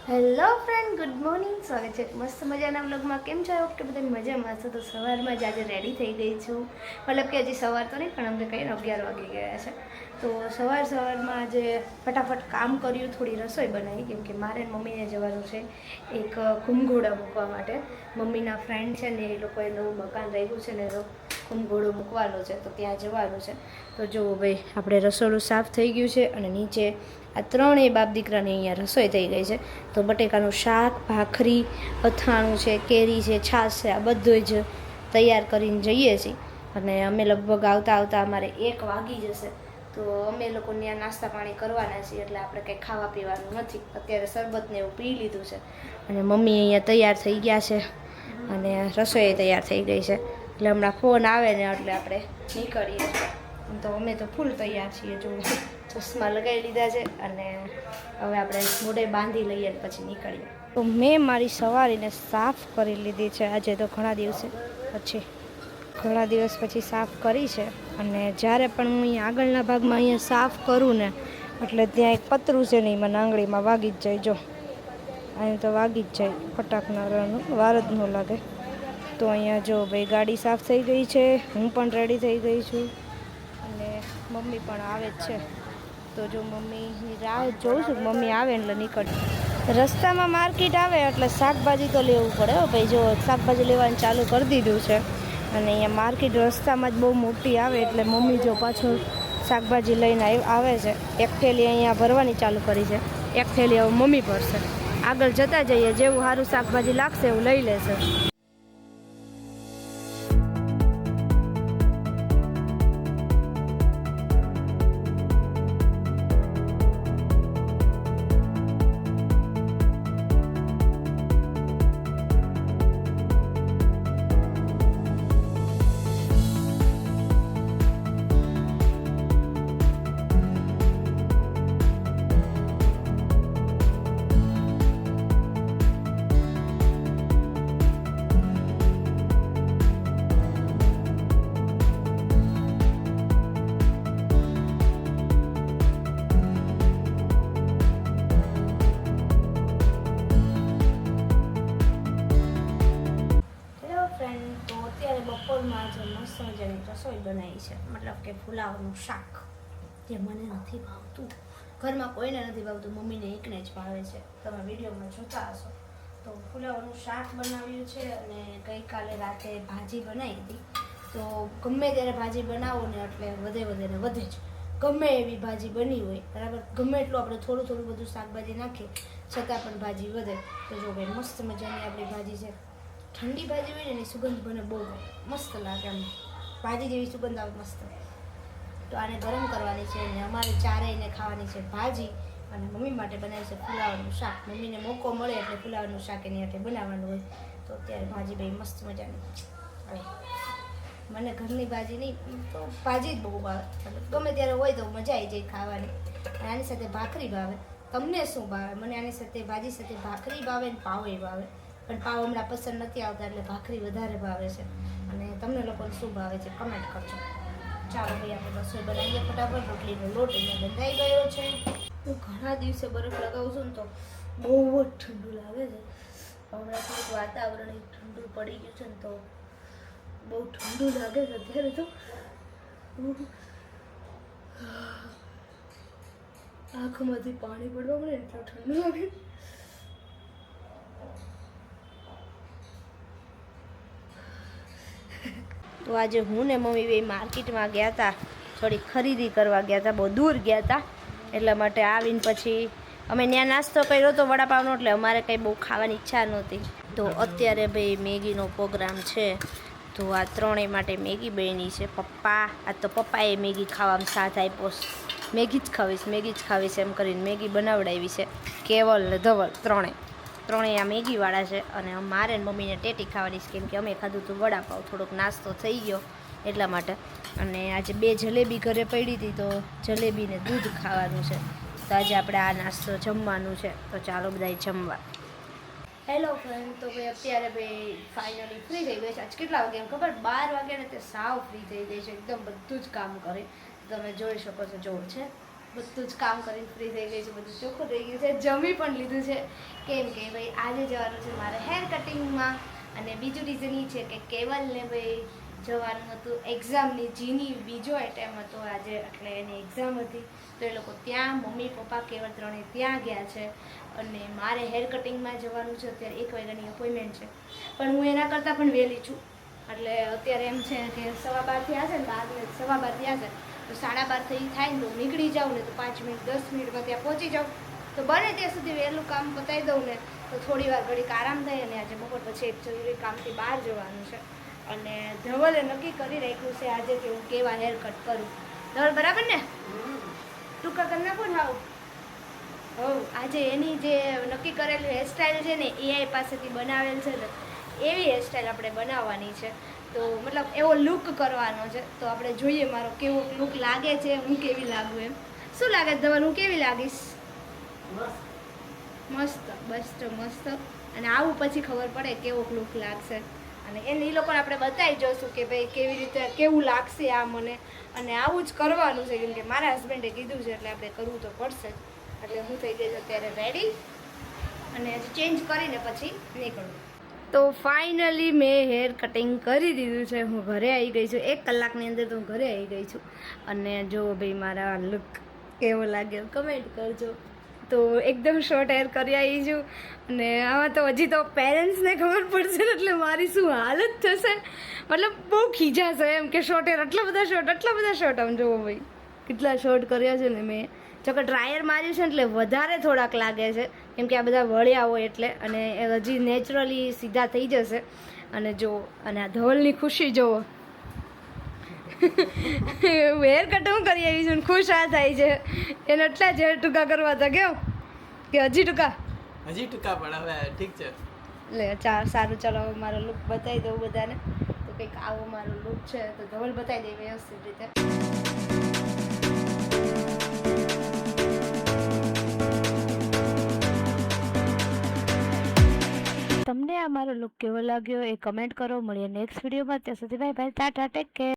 Hello friend, good morning. સ્વાગત છે મસ્ત મજાના વ્લોગમાં. કેમ છો? ઓકે, બધા મજામાં છો? તો સવારમાં જ આજે રેડી થઈ ગઈ છું. મતલબ કે હજી સવાર તો નહીં, પણ અમને કંઈ 11 વાગી ગયા છે. તો સવારમાં આજે ફટાફટ કામ કર્યું, થોડી રસોઈ બનાવી, કેમ કે મારે મમ્મીને જવાનું છે એક કુંભઘોડા મૂકવા માટે. મમ્મીના ફ્રેન્ડ છે ને, એ લોકોએ નવું મકાન રહ્યું છે ને, કુંભઘોડો મૂકવાનો છે, તો ત્યાં જવાનું છે. તો જુઓ ભાઈ, આપણે રસોડું સાફ થઈ ગયું છે અને નીચે આ ત્રણેય બાપ દીકરાની અહીંયા રસોઈ થઈ ગઈ છે. તો બટેકાનું શાક, ભાખરી, અથાણું છે, કેરી છે, છાશ છે, આ બધું જ તૈયાર કરીને જઈએ છીએ. અને અમે લગભગ આવતા આવતા અમારે 1 વાગી જશે. તો અમે લોકો ત્યાં નાસ્તા પાણી કરવાના છીએ, એટલે આપણે કંઈ ખાવા પીવાનું નથી. અત્યારે શરબતને એવું પી લીધું છે. અને મમ્મી અહીંયા તૈયાર થઈ ગયા છે અને રસોઈ તૈયાર થઈ ગઈ છે. એટલે હમણાં ફોન આવે ને એટલે આપણે નીકળીએ. તો અમે તો ફૂલ તૈયાર છીએ. જો ચશ્મા લગાવી લીધા છે અને હવે આપણે મોઢે બાંધી લઈએ પછી નીકળીએ. તો મેં મારી સવારીને સાફ કરી લીધી છે. આજે તો ઘણા દિવસ પછી સાફ કરી છે. અને જ્યારે પણ હું અહીંયા આગળના ભાગમાં અહીંયા સાફ કરું ને, એટલે ત્યાં એક પતરું છે ને, એમાં આંગળીમાં વાગી જ જાય. જો અહીં તો વાગી જ જાય, ફટાકનારાનું વાર જ ન લાગે. તો અહીંયા જો ભાઈ, ગાડી સાફ થઈ ગઈ છે, હું પણ રેડી થઈ ગઈ છું અને મમ્મી પણ આવે જ છે. તો જો મમ્મીની રાહ જોઉં છું, મમ્મી આવે એટલે નીકળી. રસ્તામાં માર્કેટ આવે એટલે શાકભાજી તો લેવું પડે હો ભાઈ. જો શાકભાજી લેવાનું ચાલુ કરી દીધું છે અને અહીંયા માર્કેટ રસ્તામાં જ બહુ મોટી આવે, એટલે મમ્મી જો પાછળ શાકભાજી લઈને આવે છે. એક થેલી અહીંયા ભરવાની ચાલુ કરી છે, એક થેલી હવે મમ્મી ભરશે. આગળ જતા જઈએ, જેવું સારું શાકભાજી લાગશે એવું લઈ લેશે. બપોરમાં જે મસ્ત મજાની રસોઈ બનાવી છે, મતલબ કે પુલાવનું શાક, જે મને નથી ભાવતું. ઘરમાં કોઈને નથી ભાવતું, મમ્મીને એકને જ ભાવે છે. તમે વિડીયોમાં જોતા હશો. તો પુલાવનું શાક બનાવ્યું છે અને ગઈકાલે રાતે ભાજી બનાવી હતી. તો ગમે ત્યારે ભાજી બનાવો ને એટલે વધે જ. ગમે એવી ભાજી બની હોય, બરાબર, ગમે એટલું આપણે થોડું બધું શાકભાજી નાખીએ છતાં પણ ભાજી વધે. તો જો ભાઈ, મસ્ત મજાની આપણી ભાજી છે. ઠંડી ભાજી હોય ને, એની સુગંધ મને બહુ મસ્ત લાગે. એમ ભાજી જેવી સુગંધ આવે મસ્ત. તો આને ગરમ કરવાની છે અને અમારે ચારેયને ખાવાની છે ભાજી, અને મમ્મી માટે બનાવ્યું છે પુલાવનું શાક. મમ્મીને મોકો મળે એટલે પુલાવનું શાક એની હાથે બનાવવાનું હોય. તો અત્યારે ભાજી ભાઈ મસ્ત મજાની. હવે મને ઘરની ભાજી નહીં, તો ભાજી જ બહુ ભાવે. ગમે ત્યારે હોય તો મજા આવી જાય ખાવાની. આની સાથે ભાખરી ભાવે. તમને શું ભાવે? મને આની સાથે ભાજી સાથે ભાખરી ભાવે ને પાવ ભાવે. પણ પાવ હમણાં પસંદ નથી આવતા, એટલે ભાખરી વધારે ભાવે છે. અને તમને લોકોને શું ભાવે છે કમેન્ટ કરજો. ચાલો ભાઈ, આપણે રસોઈ બનાવીએ ફટાફટ. રોટલીનો લોટ અહીંયા બંધાઈ ગયો છે. હું ઘણા દિવસે બરફ લગાવું છું ને, તો બહુ જ ઠંડુ લાગે છે. હમણાં થોડુંક વાતાવરણ ઠંડુ પડી ગયું છે ને, તો બહુ ઠંડુ લાગે છે અત્યારે. તો આંખમાંથી પાણી પડવા મળે એટલું ઠંડુ લાગે. તો આજે હું ને મમ્મી બે માર્કેટમાં ગયા હતા, થોડી ખરીદી કરવા ગયા હતા. બહુ દૂર ગયા હતા, એટલા માટે આવીને પછી અમે ત્યાં નાસ્તો કર્યો હતો વડાપાવનો, એટલે અમારે કંઈ બહુ ખાવાની ઈચ્છા નહોતી. તો અત્યારે ભાઈ મેગીનો પ્રોગ્રામ છે. તો આ ત્રણેય માટે મેગી બની છે. આજ તો પપ્પાએ મેગી ખાવામાં સાથ આપ્યો. મેગી જ ખાવીશ એમ કરીને મેગી બનાવડાવી છે. કેવલ ને ધવલ ત્રણેય આ મેગીવાળા છે. અને મારે ને મમ્મીને ટેટી ખાવાની છે, કેમ કે અમે ખાધું હતું વડાપાવ. થોડોક નાસ્તો થઈ ગયો એટલા માટે. અને આજે 2 જલેબી ઘરે પડી હતી, તો જલેબીને દૂધ ખાવાનું છે. તો આજે આપણે આ નાસ્તો જમવાનું છે. તો ચાલો બધાય જમવા. હેલો ફ્રેન્ડ, તો ભાઈ અત્યારે ભાઈ ફાઇનલી ફ્રી થઈ ગઈ છે. આજ કેટલા વાગે એમ ખબર? 12 વાગ્યા ને તે સાવ ફ્રી થઈ ગઈ છે, એકદમ બધું જ કામ કરે. તમે જોઈ શકો છો. જોર છે બધું જ કામ કરીને ફ્રી થઈ ગઈ છું, બધું ચોખ્ખું થઈ ગયું છે, જમી પણ લીધું છે. કેમ કે ભાઈ આજે જવાનું છે મારે હેર કટિંગમાં. અને બીજું રીઝન એ છે કે કેવલને ભાઈ જવાનું હતું એક્ઝામની, જીની બીજો એટેમ્પ હતો આજે, એટલે એની એક્ઝામ હતી. તો એ લોકો ત્યાં મમ્મી પપ્પા કેવલ ત્રણે ત્યાં ગયા છે. અને મારે હેર કટિંગમાં જવાનું છે. અત્યારે 1 વાગ્યાની અપોઇન્ટમેન્ટ છે, પણ હું એના કરતાં પણ વહેલી છું. એટલે અત્યારે એમ છે કે 12:15 થયા છે ને, 12 થયા છે, તો 12:30 થઈ થાય ને તો નીકળી જાઉં ને તો 5 મિનિટ 10 મિનિટમાં ત્યાં પહોંચી જાઉં. તો બને ત્યાં સુધી વહેલું કામ પતાવી દઉં ને તો થોડી વાર ઘડીક આરામ થાય. અને આજે બપોર પછી એક જરૂરી કામથી બહાર જવાનું છે. અને ધવલે નક્કી કરી રાખ્યું છે આજે કે હું કેવા હેર કટ કરું. ધવલ બરાબર ને? ટૂંકા કરી નાખો ને હાવ. આજે એની જે નક્કી કરેલી હેરસ્ટાઈલ છે ને એઆઈ પાસેથી બનાવેલ છે ને એવી હેરસ્ટાઈલ આપણે બનાવવાની છે. તો મતલબ એવો લુક કરવાનો છે. તો આપણે જોઈએ મારો કેવો લુક લાગે છે, હું કેવી લાગું એમ. શું લાગે ધવલ, હું કેવી લાગીશ? મસ્ત, મસ્ત મસ્ત. અને આવું પછી ખબર પડે કેવો લુક લાગશે. અને એ લોકોને આપણે બતાવી જોઈશું કે ભાઈ કેવી રીતે કેવું લાગશે આ મને. અને આવું જ કરવાનું છે કેમ કે મારા હસબન્ડે કીધું છે એટલે આપણે કરવું તો પડશે જ. એટલે હું થઈ ગઈ અત્યારે રેડી અને ચેન્જ કરીને પછી નીકળું. તો ફાઇનલી મેં હેર કટિંગ કરી દીધું છે. હું ઘરે આવી ગઈ છું, 1 કલાકની અંદર તો હું ઘરે આવી ગઈ છું. અને જો ભાઈ મારા લુક કેવો લાગ્યો કમેન્ટ કરજો. તો એકદમ શોર્ટ હેર કરી આવી છું. અને આમાં તો હજી તો પેરેન્ટ્સને ખબર પડશે ને એટલે મારી શું હાલત થશે. મતલબ બહુ ખીજાશે એમ કે શોર્ટ હેર, આટલા બધા શોર્ટ. આમ જુઓ ભાઈ કેટલા શોર્ટ કર્યા છે ને મેં. જો કે ડ્રાયર માર્યું છે એટલે વધારે થોડાક લાગે છે કેમ કે આ બધા વળ્યા હોય એટલે. અને હજી નેચરલી સીધા થઈ જશે. અને જો અને આ ધવલની ખુશી જુઓ. હેર કટ હું કરી આવી છું, ખુશ આ થાય છે. એને એટલા જ હેર ટૂંકા કરવા હતા કેવું કે હજી ટૂંકા પણ હવે ઠીક છે. એટલે સારું, ચાલો હવે મારો લુક બતાવી દઉં બધાને. તો કંઈક આવો મારો લુક છે. તો ધવલ બતાવી દઈએ વ્યવસ્થિત રીતે. તમને આ મારો લુક કેવો લાગ્યો એ કમેન્ટ કરો. મળીએ નેક્સ્ટ વિડીયોમાં. ત્યાં સુધી bye bye, Tata, take care.